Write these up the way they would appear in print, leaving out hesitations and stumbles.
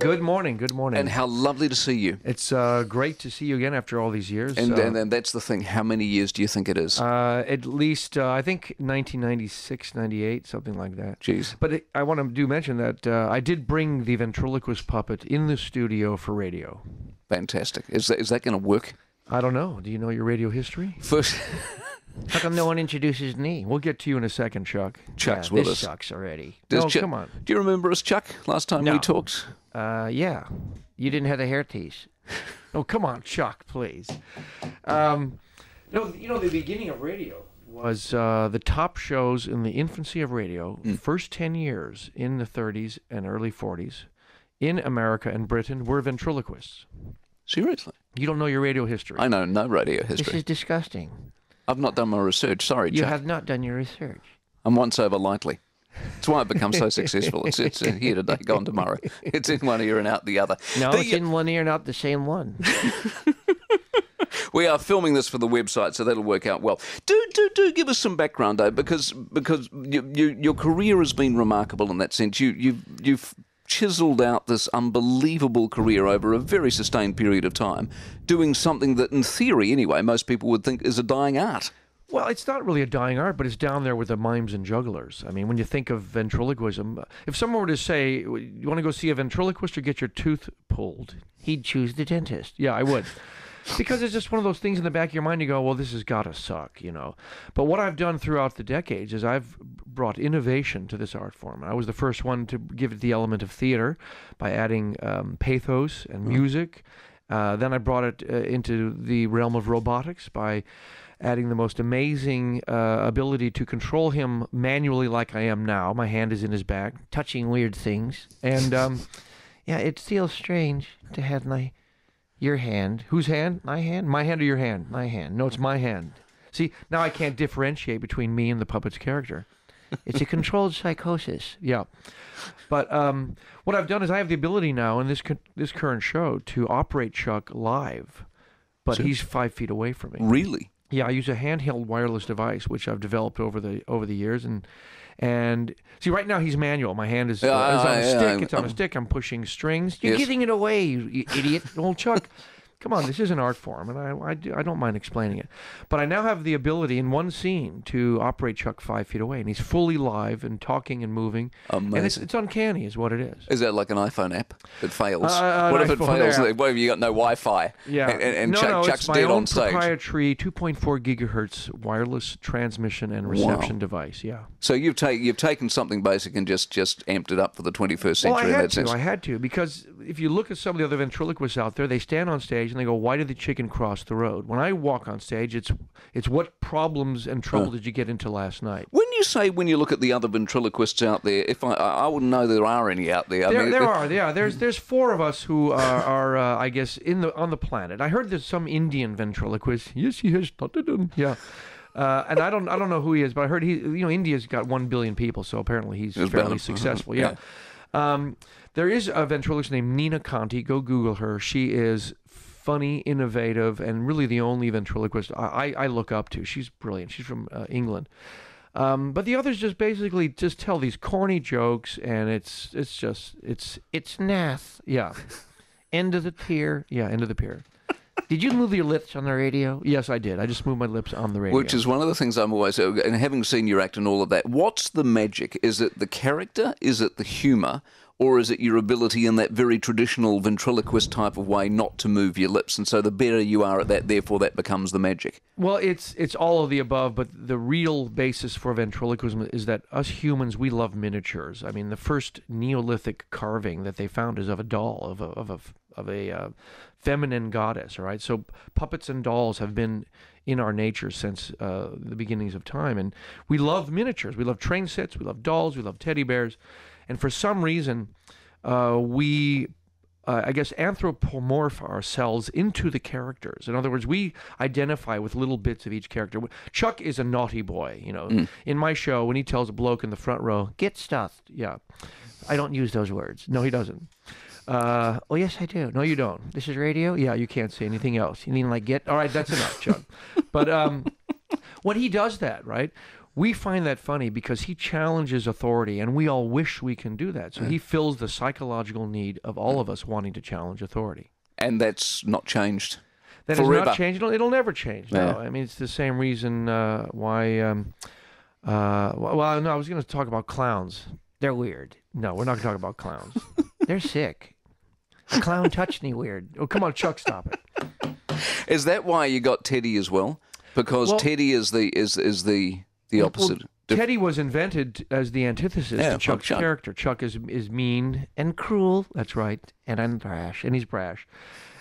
Good morning, good morning. And how lovely to see you. It's great to see you again after all these years. And that's the thing. How many years do you think it is? At least, I think 1996, 98, something like that. Jeez. But I want to mention that I did bring the ventriloquist puppet in the studio for radio. Fantastic. Is that going to work? I don't know. Do you know your radio history? First... How come no one introduces me? We'll get to you in a second, Chuck. Chuck's with this us. sucks already. Come on. Do you remember us, Chuck, last time we talked? Yeah. You didn't have the hair tease. Oh, come on, Chuck, please. No, the beginning of radio was the top shows in the infancy of radio, first 10 years in the 30s and early 40s, in America and Britain, were ventriloquists. Seriously? You don't know your radio history. I know no radio history. This is disgusting. I've not done my research. Sorry, Chuck. You have not done your research. I'm once over lightly. That's why I've become so successful. It's here today, gone tomorrow. It's in one ear and out the other. No, it's in one ear and out the same one. We are filming this for the website, so that'll work out well. Do give us some background, though, because your career has been remarkable in that sense. You've chiseled out this unbelievable career over a very sustained period of time, doing something that, in theory anyway, most people would think is a dying art. Well, it's not really a dying art, but it's down there with the mimes and jugglers. I mean, when you think of ventriloquism, if someone were to say, you want to go see a ventriloquist or get your tooth pulled, he'd choose the dentist. Yeah, I would. Because it's just one of those things in the back of your mind, you go, well, this has got to suck, you know. But what I've done throughout the decades is I've brought innovation to this art form. I was the first one to give it the element of theater by adding pathos and music. Then I brought it into the realm of robotics by adding the most amazing ability to control him manually like I am now. My hand is in his back, touching weird things. And, yeah, it feels strange to have your hand. Whose hand? My hand? My hand or your hand? My hand. No, it's my hand. See, now I can't differentiate between me and the puppet's character. It's a controlled psychosis. Yeah. But what I've done is I have the ability now in this current show to operate Chuck live, but he's 5 feet away from me. Really? Yeah, I use a handheld wireless device, which I've developed over the years, and see, right now he's manual. My hand is on a stick. It's on a stick. I'm pushing strings. You're giving it away, you idiot, old Chuck. Come on, this is an art form, and I don't mind explaining it. But I now have the ability in one scene to operate Chuck 5 feet away, and he's fully live and talking and moving. Amazing. And it's uncanny is what it is. Is that like an iPhone app that fails? What if it fails? What if you got no Wi-Fi? Yeah. And no, Chuck's it's my dead own on stage. proprietary 2.4 gigahertz wireless transmission and reception device. Yeah. So you've taken something basic and just amped it up for the 21st century. Well, I had to, because if you look at some of the other ventriloquists out there, they stand on stage and they go, "Why did the chicken cross the road?" When I walk on stage, it's what problems and trouble did you get into last night? When you look at the other ventriloquists out there, if I wouldn't know there are any out there. There are. There's four of us who are I guess on the planet. I heard there's some Indian ventriloquist. Yes, he has. Yeah. And I don't know who he is, but I heard India's got 1 billion people, so apparently he's fairly successful. Yeah. There is a ventriloquist named Nina Conti. Go Google her. She is funny, innovative, and really the only ventriloquist I look up to. She's brilliant. She's from England. But the others basically tell these corny jokes, and it's naff. Yeah. End of the pier. Yeah, end of the pier. Did you move your lips on the radio? Yes, I did. I just moved my lips on the radio. Which is one of the things I'm always... And having seen you act and all of that, what's the magic? Is it the character? Is it the humour? Or is it your ability in that very traditional ventriloquist type of way not to move your lips? And so the better you are at that, therefore that becomes the magic. Well, it's all of the above, but the real basis for ventriloquism is that us humans, we love miniatures. I mean, the first Neolithic carving that they found is of a doll, of a feminine goddess, all right? So puppets and dolls have been in our nature since the beginnings of time. And we love miniatures. We love train sets. We love dolls. We love teddy bears. And for some reason, we, I guess, anthropomorph ourselves into the characters. In other words, we identify with little bits of each character. Chuck is a naughty boy, you know. In my show, when he tells a bloke in the front row, "Get stuffed," yeah. I don't use those words. No, he doesn't. Oh, yes, I do. No, you don't. This is radio? Yeah, you can't say anything else. You mean like get? All right, that's enough, Chuck. But when he does that, right, We find that funny because he challenges authority, and we all wish we can do that. So he fills the psychological need of all of us wanting to challenge authority. And that's not changed. That forever. Is not changed. It'll never change. No, Yeah. I mean it's the same reason why. Well, no, I was going to talk about clowns. They're weird. No, we're not going to talk about clowns. They're sick. A clown touched me weird. Oh, come on, Chuck, stop it. Is that why you got Teddy as well? Because Teddy is the opposite. Well, Teddy was invented as the antithesis to Chuck's Chuck. character. Chuck is mean and cruel. That's right, and brash, and he's brash.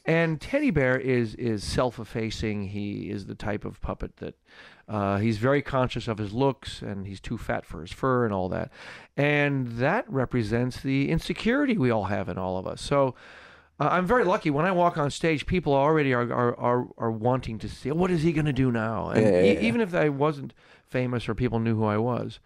And Teddy Bear is self-effacing. He is the type of puppet that he's very conscious of his looks, and he's too fat for his fur and all that. And that represents the insecurity we all have in all of us. So I'm very lucky. When I walk on stage, people already are wanting to see, what is he going to do now? And even if I wasn't famous or people knew who I was,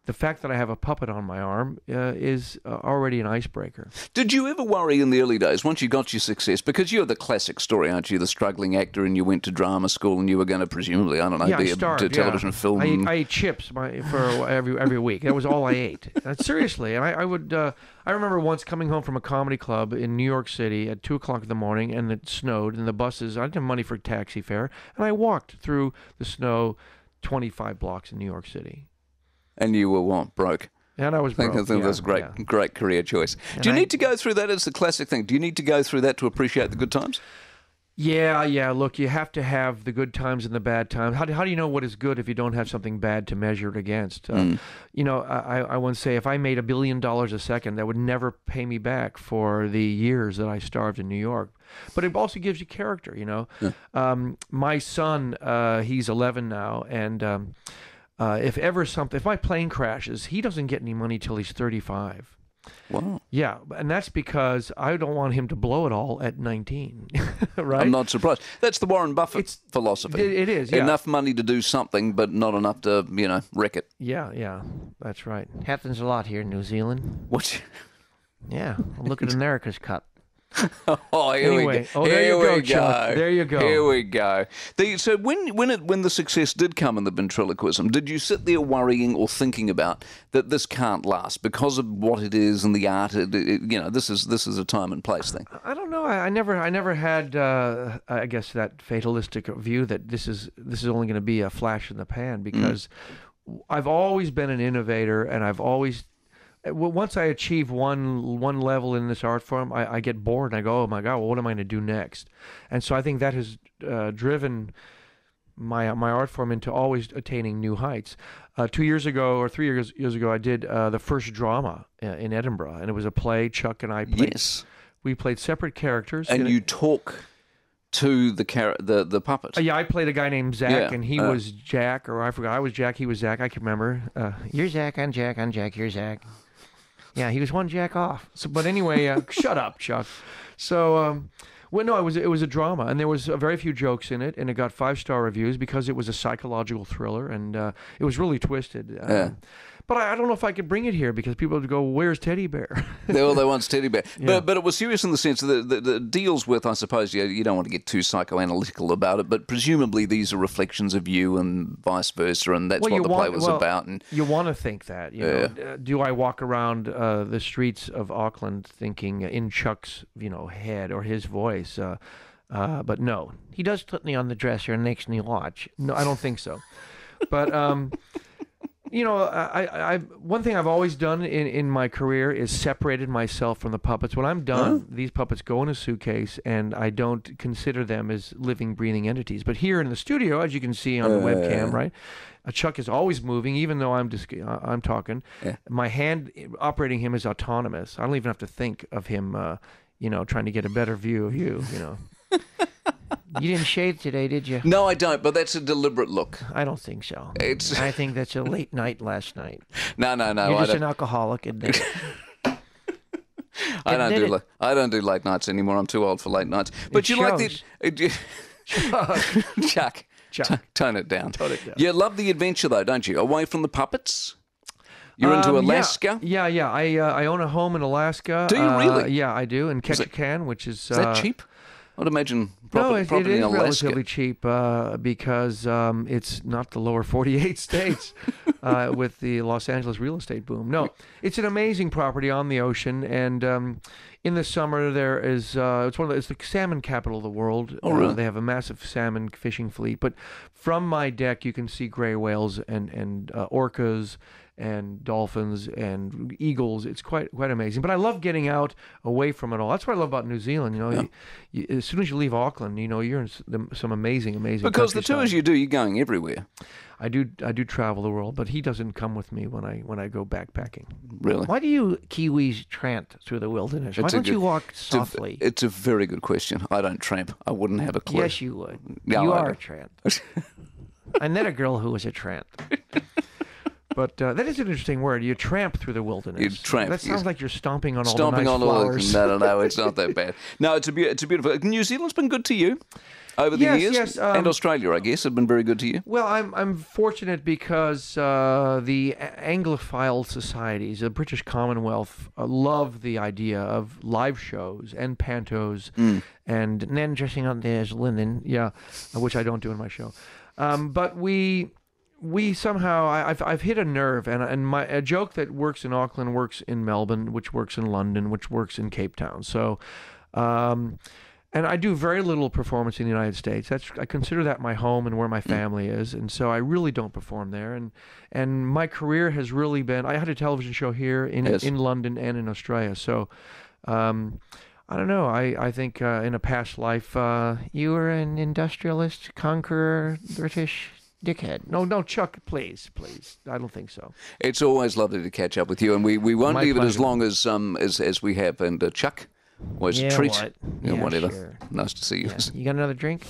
the fact that I have a puppet on my arm is already an icebreaker. Did you ever worry in the early days, once you got your success, because you're the classic story, aren't you, the struggling actor, and you went to drama school and you were going to presumably, I don't know, be a television film? I ate chips for every week. That was all I ate. Seriously. And I would, I remember once coming home from a comedy club in New York City at 2 o'clock in the morning, and it snowed, and the buses, I didn't have money for taxi fare, and I walked through the snow 25 blocks in New York City. And you were what? Broke. And I was broke. I think that's a great career choice. Do you need to go through that? It's the classic thing. Do you need to go through that to appreciate the good times? Yeah. Look, you have to have the good times and the bad times. How do you know what is good if you don't have something bad to measure it against? You know, I once say if I made $1 billion a second, that would never pay me back for the years that I starved in New York. But it also gives you character, you know. Yeah. My son, he's 11 now, and if my plane crashes, he doesn't get any money till he's 35. Wow. Yeah, and that's because I don't want him to blow it all at 19, right? I'm not surprised. That's the Warren Buffett philosophy. It is, yeah. Enough money to do something, but not enough to, wreck it. Yeah, that's right. Happens a lot here in New Zealand. What? Yeah, look at America's Cup. Oh, here anyway, we go. There here you go, we Chuck. go. There you go. Here we go. So when the success did come in the ventriloquism, did you sit there worrying or thinking about that this can't last because of what it is and the art? This is a time and place thing. I don't know. I never had I guess that fatalistic view that this is only going to be a flash in the pan, because I've always been an innovator, and I've always. Once I achieve one level in this art form, I get bored and I go, oh my God, well, what am I going to do next? And so I think that has driven my art form into always attaining new heights. 2 years ago or 3 years ago, I did the first drama in Edinburgh, and it was a play. Chuck and I played. Yes. We played separate characters. And you talk to the puppet. Yeah, I played a guy named Zach, and he was Jack, or I forgot. I was Jack, he was Zach. I can remember. You're Zach, I'm Jack, you're Zach. Yeah, he was one jack off. So, but anyway, shut up, Chuck. So, it was a drama, and there was very few jokes in it, and it got 5-star reviews because it was a psychological thriller, and it was really twisted. But I don't know if I could bring it here, because people would go, "Where's Teddy Bear?" They want Teddy Bear. Yeah. But it was serious in the sense that it deals with, I suppose, you don't want to get too psychoanalytical about it, but presumably these are reflections of you and vice versa, and that's what the play was about. And you want to think that. You know, do I walk around the streets of Auckland thinking in Chuck's head or his voice? But no, he does put me on the dresser and makes me watch. No, I don't think so. But I one thing I've always done in my career is separated myself from the puppets. When I'm done, these puppets go in a suitcase, and I don't consider them as living, breathing entities. But here in the studio, as you can see on the webcam, right, Chuck is always moving, even though I'm talking. Yeah. My hand operating him is autonomous. I don't even have to think of him, trying to get a better view of you. You didn't shave today, did you? No, I don't, but that's a deliberate look. I don't think so. I think that's a late night last night. No. You're just an alcoholic, admit it. I don't do late nights anymore. I'm too old for late nights. But you like the... Chuck. Tone it down. You love the adventure, though, don't you? Away from the puppets? You're into Alaska? Yeah. I own a home in Alaska. Do you really? Yeah, I do, in Ketchikan, which is... Is that cheap? I'd imagine property it is in Alaska. relatively cheap because it's not the lower 48 states. with the Los Angeles real estate boom. No, it's an amazing property on the ocean, and in the summer there is it's the salmon capital of the world. Oh, really? They have a massive salmon fishing fleet, but from my deck you can see gray whales and orcas and dolphins and eagles. It's quite amazing. But I love getting out away from it all. That's what I love about New Zealand. You know, as soon as you leave Auckland, you know, you're in some amazing Because the tours you do, you're going everywhere. I do travel the world, but he doesn't come with me when I go backpacking. Really? Why do you Kiwis tramp through the wilderness? Why don't you walk softly? It's a very good question. I don't tramp. I wouldn't have a clue. Yes, you would. No, you are a tramp. I met a girl who was a tramp. But that is an interesting word. You tramp through the wilderness. You tramp. That sounds like you're stomping on all stomping the nice on flowers. No, it's not that bad. No, it's beautiful. New Zealand's been good to you over the years, yes, and Australia, I guess, have been very good to you. Well, I'm fortunate because the Anglophile societies, the British Commonwealth, love the idea of live shows and pantos and men dressing up as linen, which I don't do in my show. But we somehow I've hit a nerve, and a joke that works in Auckland works in Melbourne, which works in London, which works in Cape Town. So, and I do very little performance in the United States. I consider that my home and where my family is, and so I really don't perform there. And my career has really been. I had a television show here in London and in Australia. So, I don't know. I think in a past life, you were an industrialist, conqueror, British dickhead. No, Chuck, please. I don't think so. It's always lovely to catch up with you, and we won't My leave it as pleasure. long as we have. And Chuck, always a treat. What? Yeah, whatever. Sure. Nice to see you. Yeah. You got another drink?